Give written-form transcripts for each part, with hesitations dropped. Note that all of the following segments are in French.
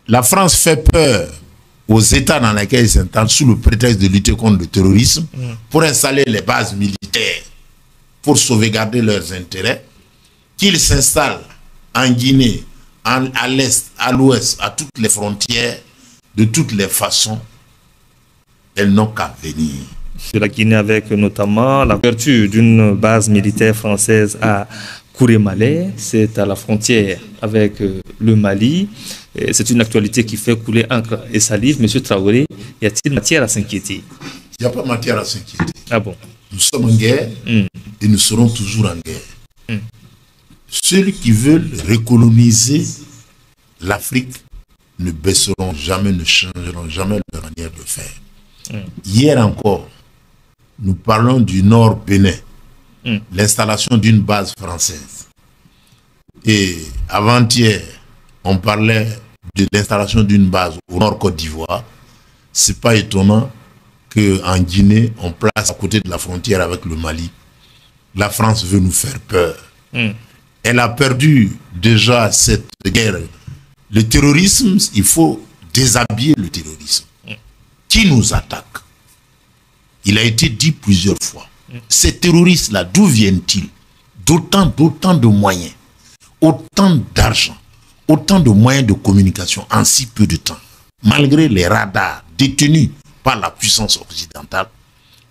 la France fait peur aux États dans lesquels ils s'installent sous le prétexte de lutter contre le terrorisme pour installer les bases militaires pour sauvegarder leurs intérêts, qu'ils s'installent en Guinée, à l'est, à l'ouest, à toutes les frontières, de toutes les façons, elles n'ont qu'à venir. De la Guinée avec notamment l'ouverture d'une base militaire française à Kourémalé, c'est à la frontière avec le Mali. C'est une actualité qui fait couler encre et salive. Monsieur Traoré, y a-t-il matière à s'inquiéter? Il n'y a pas matière à s'inquiéter. Ah bon? Nous sommes en guerre et nous serons toujours en guerre. Ceux qui veulent recoloniser l'Afrique ne baisseront jamais, ne changeront jamais leur manière de faire. Hier encore, nous parlons du Nord Bénin, l'installation d'une base française. Et avant-hier, on parlait de l'installation d'une base au Nord Côte d'Ivoire. C'est pas étonnant qu'en Guinée, on place à côté de la frontière avec le Mali. La France veut nous faire peur. Elle a perdu déjà cette guerre. Le terrorisme, il faut déshabiller le terrorisme. Qui nous attaque? Il a été dit plusieurs fois. Ces terroristes-là, d'où viennent-ils? D'autant de moyens, autant d'argent, autant de moyens de communication en si peu de temps. Malgré les radars détenus par la puissance occidentale,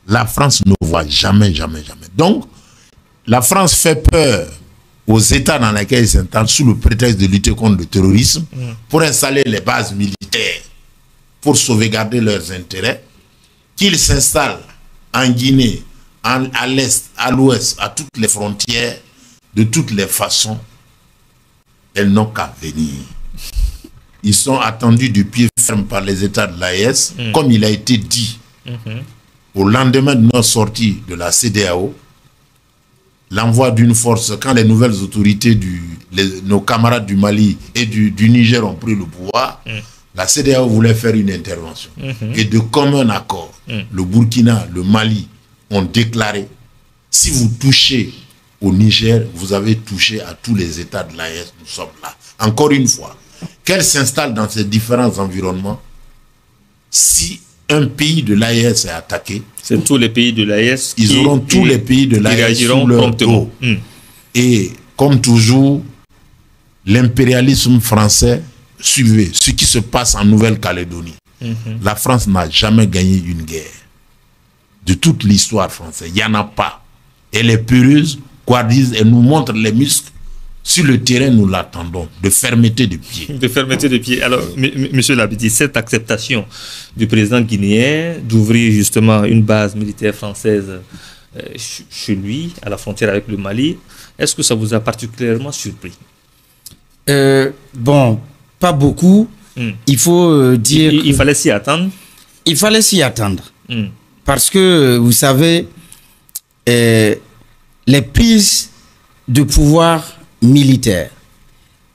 la France ne voit jamais. Donc, la France fait peur aux États dans lesquels ils s'installent sous le prétexte de lutter contre le terrorisme pour installer les bases militaires pour sauvegarder leurs intérêts, qu'ils s'installent en Guinée, à l'est, à l'ouest, à toutes les frontières, de toutes les façons, elles n'ont qu'à venir. Ils sont attendus du pied ferme par les États de l'AES, comme il a été dit au lendemain de notre sortie de la CEDEAO. L'envoi d'une force, quand les nouvelles autorités, nos camarades du Mali et du Niger ont pris le pouvoir, la CEDEAO voulait faire une intervention. Et de commun accord, le Burkina, le Mali ont déclaré, si vous touchez au Niger, vous avez touché à tous les États de l'AES, nous sommes là. Encore une fois, qu'elle s'installe dans ces différents environnements, si un pays de l'AES est attaqué, c'est tous les pays de l'AES ils auront tous les pays de l'AES sous leur dos. Et comme toujours, l'impérialisme français suivait ce qui se passe en Nouvelle-Calédonie. La France n'a jamais gagné une guerre. De toute l'histoire française, il n'y en a pas. Elle est peureuse, couardise, elle nous montre les muscles. Sur le terrain, nous l'attendons, de fermeté de pied. De fermeté de pied. Alors, monsieur Labidi, cette acceptation du président guinéen d'ouvrir justement une base militaire française chez lui, à la frontière avec le Mali, est-ce que ça vous a particulièrement surpris? Bon, pas beaucoup. Il faut dire... Il fallait s'y attendre? Il fallait s'y attendre. Parce que, vous savez, les prises de pouvoir militaire,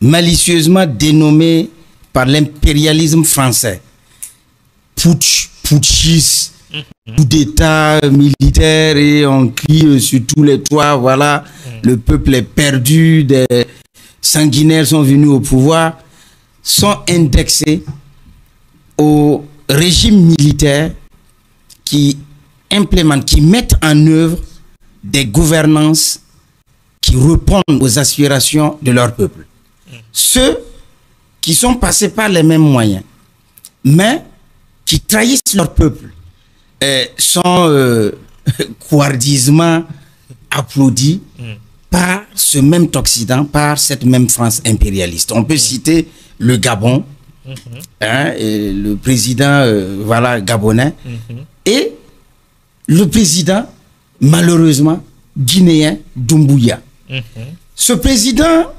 malicieusement dénommé par l'impérialisme français, putschistes, coup d'état militaire, et on crie sur tous les toits, voilà, le peuple est perdu, des sanguinaires sont venus au pouvoir, sont indexés au régime militaire qui implémente, qui mettent en œuvre des gouvernances qui répondent aux aspirations de leur peuple. Ceux qui sont passés par les mêmes moyens, mais qui trahissent leur peuple, sont couardisement applaudis par ce même Occident, par cette même France impérialiste. On peut citer le Gabon, et le président voilà, gabonais, et le président, malheureusement, guinéen, Doumbouya. Ce président,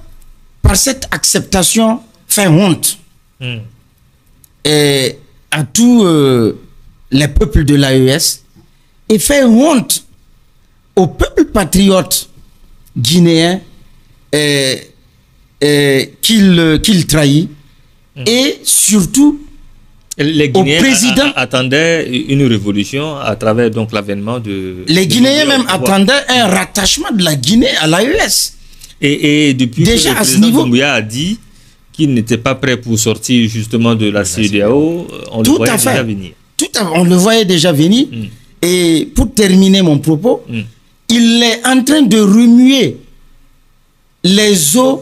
par cette acceptation, fait honte à tous les peuples de l'AES et fait honte au peuple patriote guinéen qu'il trahit et surtout les Guinéens attendaient une révolution à travers donc l'avènement de... Les Guinéens même attendaient un rattachement de la Guinée à l'AES. Et depuis déjà que le président Doumbouya a dit qui n'étaient pas prêts pour sortir justement de la CEDEAO, on le voyait déjà venir. Tout à fait, on le voyait déjà venir. Et pour terminer mon propos, il est en train de remuer les os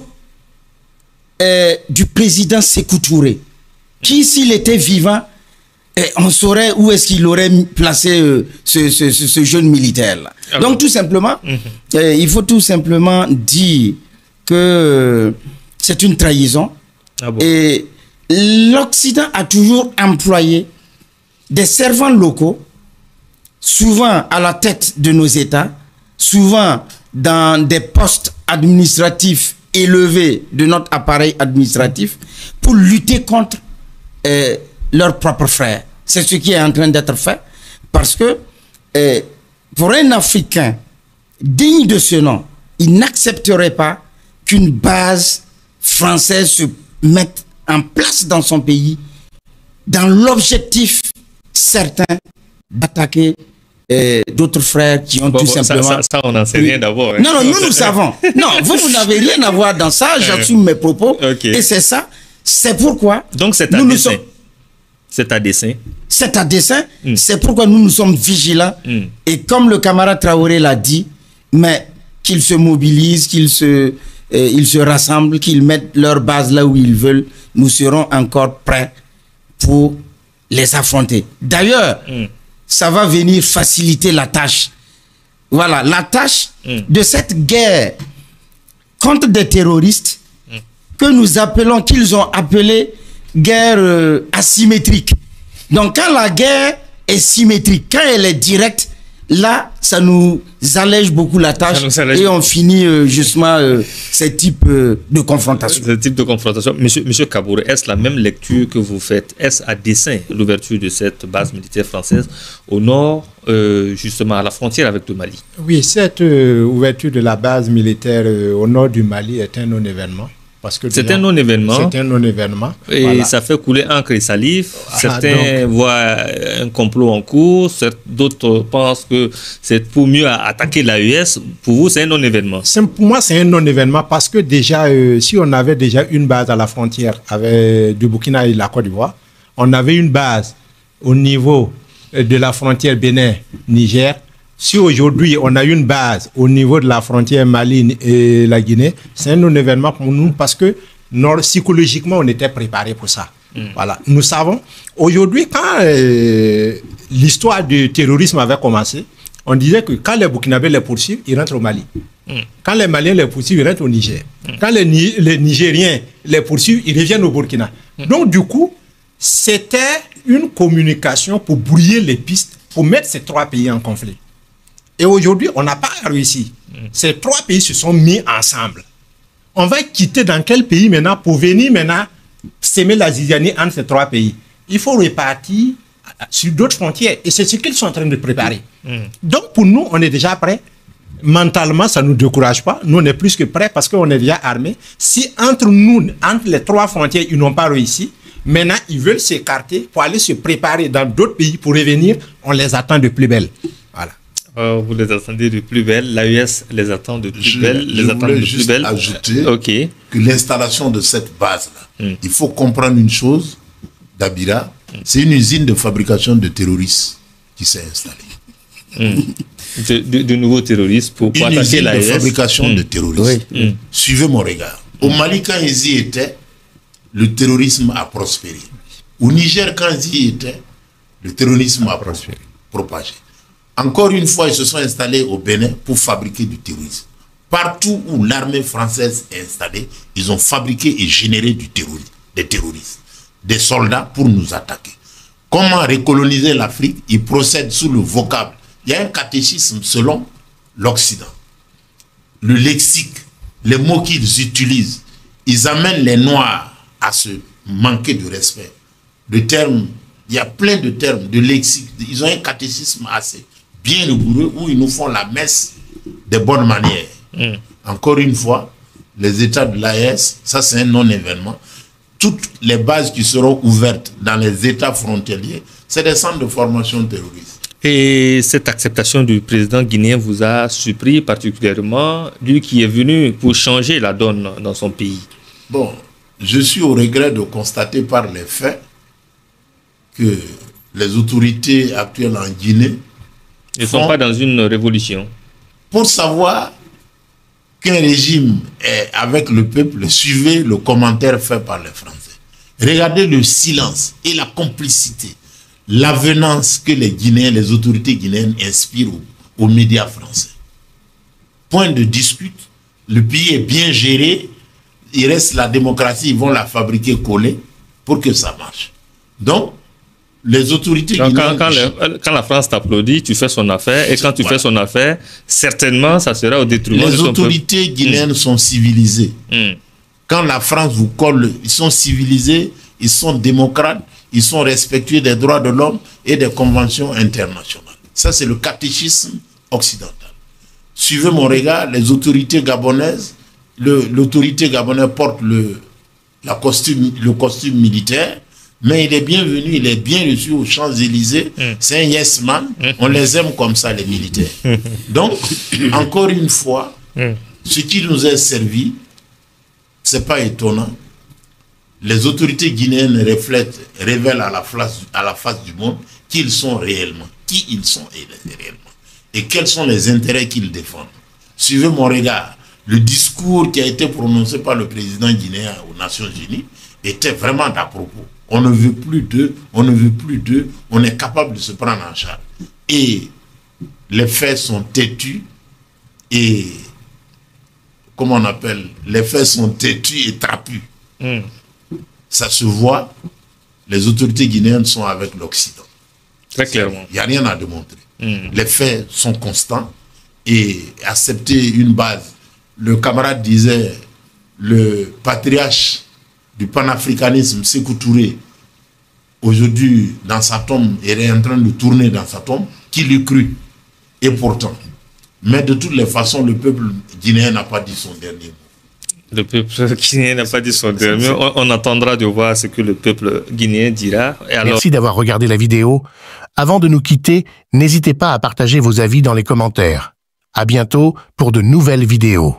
du président Sékou Touré, qui, s'il était vivant, on saurait où est-ce qu'il aurait placé ce jeune militaire-là. Donc, tout simplement, il faut tout simplement dire que c'est une trahison. Et l'Occident a toujours employé des servants locaux, souvent à la tête de nos États, souvent dans des postes administratifs élevés de notre appareil administratif, pour lutter contre leurs propres frères. C'est ce qui est en train d'être fait, parce que pour un Africain digne de ce nom, il n'accepterait pas qu'une base française se mette en place dans son pays dans l'objectif certain d'attaquer d'autres frères qui ont tout simplement... Ça, on n'en sait rien d'abord. Hein. Non, nous savons. Non, vous n'avez rien à voir dans ça, j'assume mes propos. Et c'est ça, c'est pourquoi... Donc c'est à dessein. C'est à dessein. C'est à dessein. C'est pourquoi nous sommes vigilants. Et comme le camarade Traoré l'a dit, mais qu'ils se mobilisent, qu'ils se rassemblent, qu'ils mettent leur base là où ils veulent, nous serons encore prêts pour les affronter. D'ailleurs, ça va venir faciliter la tâche. Voilà, la tâche de cette guerre contre des terroristes que nous appelons, qu'ils ont appelé guerre asymétrique. Donc, quand la guerre est symétrique, quand elle est directe, là, ça nous allège beaucoup la tâche et on finit justement ce type de confrontation. Ce type de confrontation. Monsieur Kabouré, est-ce la même lecture que vous faites? Est-ce à dessein l'ouverture de cette base militaire française au nord, justement à la frontière avec le Mali? Oui, cette ouverture de la base militaire au nord du Mali est un non-événement. C'est un non-événement. C'est un non-événement. Et voilà. Ça fait couler encre et salive. Certains voient un complot en cours. D'autres pensent que c'est pour mieux attaquer l'AES. Pour vous, c'est un non-événement? Pour moi, c'est un non-événement parce que déjà, si on avait déjà une base à la frontière avec du Burkina et la Côte d'Ivoire, on avait une base au niveau de la frontière Bénin-Niger. Si aujourd'hui, on a une base au niveau de la frontière Mali et la Guinée, c'est un non-événement pour nous parce que psychologiquement, on était préparé pour ça. Voilà. Nous savons, aujourd'hui, quand l'histoire du terrorisme avait commencé, on disait que quand les Burkinabés les poursuivent, ils rentrent au Mali. Quand les Maliens les poursuivent, ils rentrent au Niger. Quand les Nigériens les poursuivent, ils reviennent au Burkina. Donc, du coup, c'était une communication pour brouiller les pistes, pour mettre ces trois pays en conflit. Et aujourd'hui, on n'a pas réussi. Ces trois pays se sont mis ensemble. On va quitter dans quel pays maintenant pour venir maintenant s'aimer la zizanie entre ces trois pays? Il faut repartir sur d'autres frontières. Et c'est ce qu'ils sont en train de préparer. Donc pour nous, on est déjà prêts. Mentalement, ça ne nous décourage pas. Nous, on est plus que prêts parce qu'on est déjà armés. Si entre nous, entre les trois frontières, ils n'ont pas réussi, maintenant, ils veulent s'écarter pour aller se préparer dans d'autres pays pour revenir. On les attend de plus belle. Voilà. Vous les attendez de plus belle. L'AES les attend de plus belle. Je voulais juste ajouter que l'installation de cette base-là, il faut comprendre une chose, Dabira, c'est une usine de fabrication de terroristes qui s'est installée. De nouveaux terroristes pour attaquer l'AES. Une usine de fabrication de terroristes. Suivez mon regard. Au Mali, quand ils y étaient, le terrorisme a prospéré. Au Niger, quand ils y étaient, le terrorisme a propagé. Encore une fois, ils se sont installés au Bénin pour fabriquer du terrorisme. Partout où l'armée française est installée, ils ont fabriqué et généré des terroristes, des soldats pour nous attaquer. Comment recoloniser l'Afrique? Ils procèdent sous le vocable. Il y a un catéchisme selon l'Occident. Le lexique, les mots qu'ils utilisent, ils amènent les Noirs à se manquer de respect. Le terme, il y a plein de termes, de lexique. Ils ont un catéchisme assez bien rigoureux où ils nous font la messe des bonnes manières. Encore une fois, les États de l'AES, ça c'est un non-événement. Toutes les bases qui seront ouvertes dans les États frontaliers, c'est des centres de formation terroriste. Et cette acceptation du président guinéen vous a surpris particulièrement, lui qui est venu pour changer la donne dans son pays? Bon, je suis au regret de constater par les faits que les autorités actuelles en Guinée ne sont pas dans une révolution. Pour savoir qu'un régime est avec le peuple, suivez le commentaire fait par les Français. Regardez le silence et la complicité, l'avenance que les Guinéens, les autorités guinéennes inspirent aux médias français. Point de dispute, le pays est bien géré, il reste la démocratie, ils vont la fabriquer collée pour que ça marche. Donc, les autorités guinéennes... Quand la France t'applaudit, tu fais son affaire, et quand tu fais son affaire, certainement, ça sera au détriment de son peuple. Les autorités guinéennes sont civilisées. Quand la France vous colle, ils sont civilisés, ils sont démocrates, ils sont respectueux des droits de l'homme et des conventions internationales. Ça, c'est le catéchisme occidental. Suivez mon regard, les autorités gabonaises, l'autorité gabonaise porte le costume militaire, mais il est bienvenu, il est bien reçu aux Champs-Élysées. C'est un yes man. On les aime comme ça, les militaires. Donc, encore une fois, ce qui nous est servi, c'est pas étonnant. Les autorités guinéennes révèlent à la face du monde qui ils sont réellement, et quels sont les intérêts qu'ils défendent. Suivez mon regard. Le discours qui a été prononcé par le président guinéen aux Nations Unies était vraiment d'à propos. On ne veut plus d'eux, on est capable de se prendre en charge. Et les faits sont têtus et, comment on appelle, les faits sont têtus et trapus. Ça se voit, les autorités guinéennes sont avec l'Occident. Très clairement. Il n'y a rien à démontrer. Les faits sont constants et accepter une base. Le camarade disait, le patriarche du panafricanisme, Sékou Touré, aujourd'hui, dans sa tombe, il est en train de tourner dans sa tombe, qui l'eût cru. Et pourtant. Mais de toutes les façons, le peuple guinéen n'a pas dit son dernier mot. Le peuple guinéen n'a pas dit son dernier mot. On attendra de voir ce que le peuple guinéen dira. Et alors... Merci d'avoir regardé la vidéo. Avant de nous quitter, n'hésitez pas à partager vos avis dans les commentaires. À bientôt pour de nouvelles vidéos.